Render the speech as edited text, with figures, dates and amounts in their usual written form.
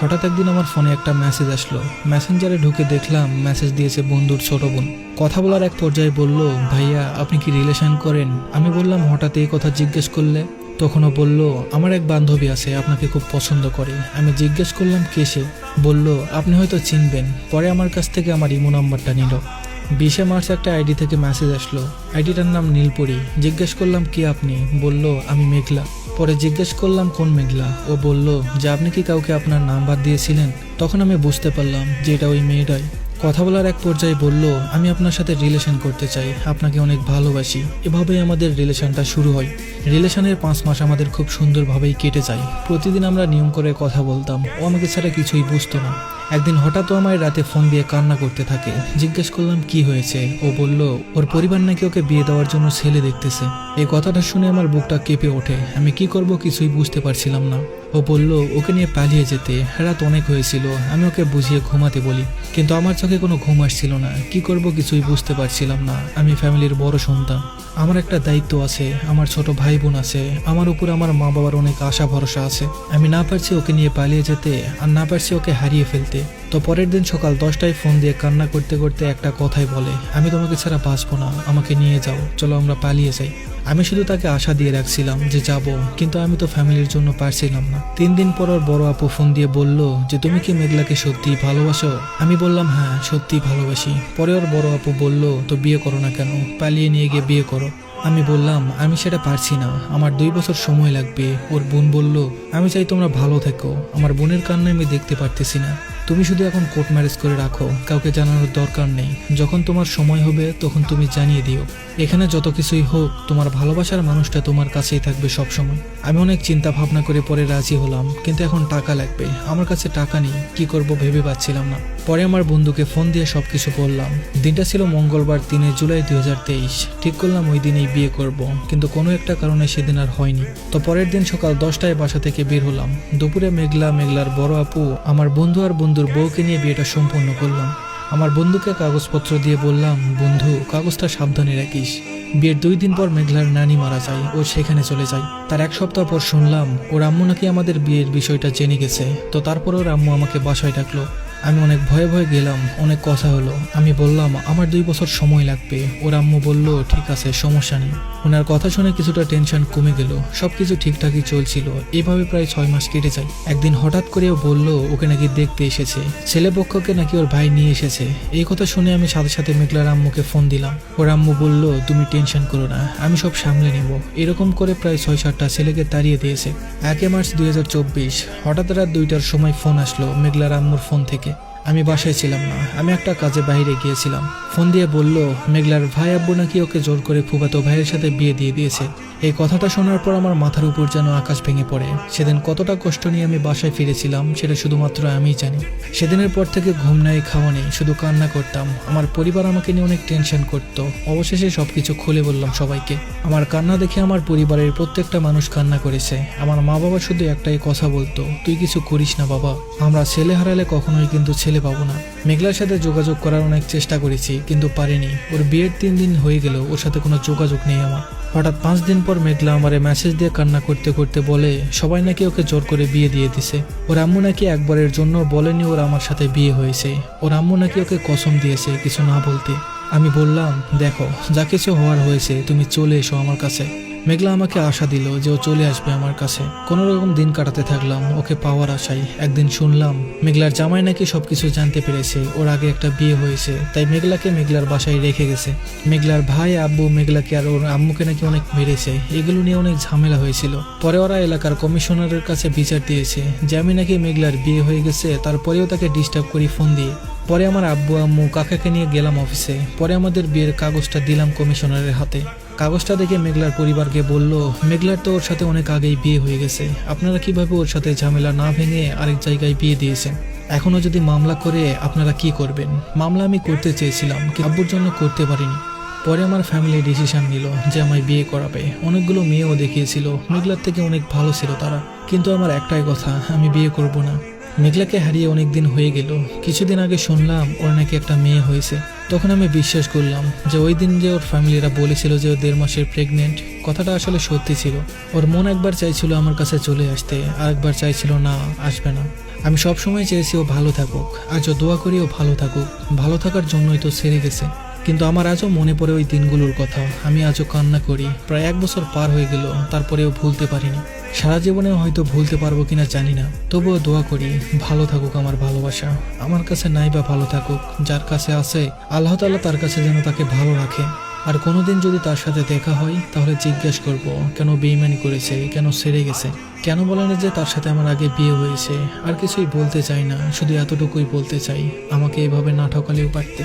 হঠাৎ একদিন আমার ফোনে একটা মেসেজ আসলো। মেসেঞ্জারে ঢুকে দেখলাম মেসেজ দিয়েছে বন্ধুর ছোট বোন। কথা বলার এক পর্যায়ে বলল, ভাইয়া আপনি কি রিলেশন করেন? আমি বললাম, হঠাৎ এই কথা জিজ্ঞেস করলে? তখনও বলল, আমার এক বান্ধবী আছে, আপনাকে খুব পছন্দ করে। আমি জিজ্ঞেস করলাম কে সে? বলল, আপনি হয়তো চিনবেন। পরে আমার কাছ থেকে আমার ইমো নাম্বারটা নিল। 20 মার্চ একটা আইডি থেকে মেসেজ আসলো। আইডিটার নাম নীলপরি। জিজ্ঞেস করলাম কে আপনি? বলল, আমি মেঘলা। পরে জিজ্ঞেস করলাম কোন মেঘলা? ও বলল যে আপনি কি কাউকে আপনার নাম্বার দিয়েছিলেন? তখন আমি বুঝতে পারলাম যে এটা ওই মেয়েটাই। কথা বলার এক পর্যায়ে বলল, আমি আপনার সাথে রিলেশন করতে চাই, আপনাকে অনেক ভালোবাসি। এভাবেই আমাদের রিলেশনটা শুরু হয়। রিলেশনের 5 মাস আমাদের খুব সুন্দরভাবেই কেটে যায়। প্রতিদিন আমরা নিয়ম করে কথা বলতাম। ও আমাকে ছাড়া কিছুই বুঝতো না। একদিন হঠাৎ ও আমায় রাতে ফোন দিয়ে কান্না করতে থাকে। জিজ্ঞেস করলাম কি হয়েছে? ও বলল, ওর পরিবার নাকি ওকে বিয়ে দেওয়ার জন্য ছেলে দেখতেছে। এই কথাটা শুনে আমার বুকটা কেঁপে ওঠে। আমি কি করব কিছুই বুঝতে পারছিলাম না। ও বলল ওকে নিয়ে পালিয়ে যেতে। রাত অনেক হয়েছিল। আমি ওকে বুঝিয়ে ঘুমাতে বলি, কিন্তু আমার চোখে কোনো ঘুম আসছিল না। কি করব কিছুই বুঝতে পারছিলাম না। আমি ফ্যামিলির বড় সন্তান, আমার একটা দায়িত্ব আছে। আমার ছোট ভাই বোন আছে। আমার উপর আমার মা বাবার অনেক আশা ভরসা আছে। আমি না পারছি ওকে নিয়ে পালিয়ে যেতে, আর না পারছি ওকে হারিয়ে ফেলতে। তো পরের দিন সকাল 10টায় ফোন দিয়ে কান্না করতে করতে একটা কথাই বলে, আমি তোমাকে ছাড়া বাঁচবো না, আমাকে নিয়ে যাও, চলো আমরা পালিয়ে যাই। আমি শুধু তাকে আশা দিয়ে রাখছিলাম যে যাব, কিন্তু আমি তো ফ্যামিলির জন্য পারছিলাম না। 3 দিন পর ওর বড় আপু ফোন দিয়ে বলল যে তুমি কি মেঘলাকে সত্যিই ভালোবাসো? আমি বললাম হ্যাঁ, সত্যিই ভালোবাসি। পরে ওর বড় আপু বলল, তো বিয়ে করো না কেন? পালিয়ে নিয়ে গিয়ে বিয়ে করো। আমি বললাম আমি সেটা পারছি না, আমার 2 বছর সময় লাগবে। ওর বোন বলল, আমি চাই তোমরা ভালো থেকো, আমার বোনের কান্না আমি দেখতে পারতেছি না। তুমি শুধু এখন কোর্ট ম্যারেজ করে রাখো, কাউকে জানানোর দরকার নেই। যখন তোমার সময় হবে তখন তুমি জানিয়ে দিও। এখানে যত কিছুই হোক, তোমার ভালোবাসার মানুষটা তোমার কাছেই থাকবে সব সময়। আমি অনেক চিন্তা ভাবনা করে পরে রাজি হলাম, কিন্তু এখন টাকা লাগবে। আমার কাছে টাকা নেই, কি করব ভেবে পাচ্ছিলাম না। পরে আমার বন্ধুকে ফোন দিয়ে সবকিছু বললাম। দিনটা ছিল মঙ্গলবার, 3 জুলাই 2023। ঠিক করলাম ওই দিনেই বিয়ে করব, কিন্তু কোনো একটা কারণে সেদিন আর হয়নি। তো পরের দিন সকাল 10টায় বাসা থেকে বের হলাম। দুপুরে মেঘলার বড় আপু, আমার বন্ধু আর বন্ধুর বউকে নিয়ে বিয়েটা সম্পন্ন করলাম। আমার বন্ধুকে কাগজপত্র দিয়ে বললাম, বন্ধু কাগজটা সাবধানে রাখিস। বিয়ের 2 দিন পর মেঘলার নানি মারা যায়, ও সেখানে চলে যায়। তার 1 সপ্তাহ পর শুনলাম ওর আম্মু নাকি আমাদের বিয়ের বিষয়টা জেনে গেছে। তো তারপর ওর আম্মু আমাকে বাসায় ডাকলো। আমি অনেক ভয়ে ভয়ে গেলাম, অনেক কথা হলো। আমি বললাম আমার 2 বছর সময় লাগবে। ওর আম্মু বলল ঠিক আছে, সমস্যা নেই। ওনার কথা শুনে কিছুটা টেনশন কমে গেল। সবকিছু ঠিকঠাকই চলছিল। এভাবে প্রায় 6 মাস কেটে যায়। একদিন হঠাৎ করে ও বলল ওকে নাকি দেখতে এসেছে, ছেলেপক্ষকে নাকি ওর ভাই নিয়ে এসেছে। এই কথা শুনে আমি সাথে সাথে মেঘলার আম্মুকে ফোন দিলাম। ওর আম্মু বলল তুমি টেনশন করো না, আমি সব সামলে নেব। এরকম করে প্রায় 6-7টা ছেলেকে তাড়িয়ে দিয়েছে। 1 মার্চ 2024 হঠাৎ রাত 2টার সময় ফোন আসলো মেঘলার আম্মুর ফোন থেকে। আমি বাসায় ছিলাম না, আমি একটা কাজে বাইরে গিয়েছিলাম। ফোন দিয়ে বলল মেঘলার ভাই আব্বু নাকি ওকে জোর করে ফুফাতো ভাইয়ের সাথে বিয়ে দিয়ে দিয়েছে। এই কথাটা শোনার পর আমার মাথার উপর যেন আকাশ ভেঙে পড়ে। সেদিন কতটা কষ্ট নিয়ে আমি বাসায় ফিরেছিলাম সেটা শুধুমাত্র আমিই জানি। সেদিনের পর থেকে ঘুম নাই, খাওয়া নেই, শুধু কান্না করতাম। আমার পরিবার আমাকে নিয়ে অনেক টেনশন করতো। অবশেষে সবকিছু খুলে বললাম সবাইকে। আমার কান্না দেখে আমার পরিবারের প্রত্যেকটা মানুষ কান্না করেছে। আমার মা বাবা শুধু একটাই কথা বলতো, তুই কিছু করিস না বাবা, আমরা ছেলে হারালে কখনোই কিন্তু ছেলে পাবো না। মেঘলার সাথে যোগাযোগ করার অনেক চেষ্টা করেছি, কিন্তু পারিনি। ওর বিয়ের 3 দিন হয়ে গেল, ওর সাথে কোনো যোগাযোগ নেই আমার। হঠাৎ 5 দিন পর মেঘলা আমারে মেসেজ দিয়ে কান্না করতে করতে বলে সবাই নাকি ওকে জোর করে বিয়ে দিয়ে দিছে। ওর আম্মু নাকি একবারের জন্য বলেনি ওর আমার সাথে বিয়ে হয়েছে। ওর আম্মু নাকি ওকে কসম দিয়েছে কিছু না বলতে। আমি বললাম দেখো, যা কিছু হওয়ার হয়েছে, তুমি চলে এসো আমার কাছে। মেঘলা আমাকে আশা দিল যে ও চলে আসবে আমার কাছে। কোনো রকম দিন কাটাতে থাকলাম ওকে পাওয়ার আশায়। একদিন শুনলাম মেঘলার জামাই নাকি সবকিছু জানতে পেরেছে, ওর আগে একটা বিয়ে হয়েছে, তাই মেঘলাকে মেঘলার বাসায় রেখে গেছে। মেঘলার ভাই আব্বু মেঘলাকে আর ওর আম্মুকে নাকি অনেক মেরেছে। এগুলো নিয়ে অনেক ঝামেলা হয়েছিল। পরে ওরা এলাকার কমিশনারের কাছে বিচার দিয়েছে যে আমি নাকি মেঘলার বিয়ে হয়ে গেছে, তারপরেও তাকে ডিস্টার্ব করি ফোন দিয়ে। পরে আমার আব্বু আম্মু কাকাকে নিয়ে গেলাম অফিসে। পরে আমাদের বিয়ের কাগজটা দিলাম কমিশনারের হাতে। কাগজটা দেখে মেঘলার পরিবারকে বলল মেঘলার তো ওর সাথে অনেক আগেই বিয়ে হয়ে গেছে, আপনারা কিভাবে ওর সাথে ঝামেলা না ভেঙে আরেক জায়গায় বিয়ে দিয়েছেন? এখনো যদি মামলা করে আপনারা কি করবেন? মামলা আমি করতে চেয়েছিলাম, কিন্তু আব্বুর জন্য করতে পারিনি। পরে আমার ফ্যামিলি ডিসিশন নিল যে আমায় বিয়ে করাবে। অনেকগুলো মেয়েও দেখিয়েছিল, মেঘলার থেকে অনেক ভালো ছিল তারা, কিন্তু আমার একটাই কথা, আমি বিয়ে করব না। মেঘলাকে হারিয়ে অনেক দিন হয়ে গেল। কিছুদিন আগে শুনলাম ওর নাকি একটা মেয়ে হয়েছে। তখন আমি বিশ্বাস করলাম যে ওই দিন যে ওর ফ্যামিলিরা বলেছিল যে ও 1.5 মাসের প্রেগনেন্ট, কথাটা আসলে সত্যি ছিল। ওর মন একবার চাইছিল আমার কাছে চলে আসতে, আরেকবার চাইছিল না, আসবে না। আমি সবসময় চেয়েছি ও ভালো থাকুক, আজও দোয়া করি ও ভালো থাকুক। ভালো থাকার জন্যই তো ছেড়ে গেছে। কিন্তু আমার আজও মনে পড়ে ওই দিনগুলোর কথা। আমি আজও কান্না করি। প্রায় 1 বছর পার হয়ে গেল, তারপরেও ভুলতে পারিনি। সারা জীবনে হয়তো ভুলতে পারবো কিনা জানি না, তবুও দোয়া করি ভালো থাকুক আমার ভালোবাসা। আমার কাছে নাই বা ভালো থাকুক, যার কাছে আছে আল্লাহ তাআলা তার কাছে যেন তাকে ভালো রাখে। আর কোনোদিন যদি তার সাথে দেখা হয় তাহলে জিজ্ঞেস করব কেন বেইমানি করেছে, কেন ছেড়ে গেছে, কেন বলে না যে তার সাথে আমার আগে বিয়ে হয়েছে। আর কিছুই বলতে চাই না, শুধু এতটুকুই বলতে চাই আমাকে এভাবে না ঠকালেও পারতে।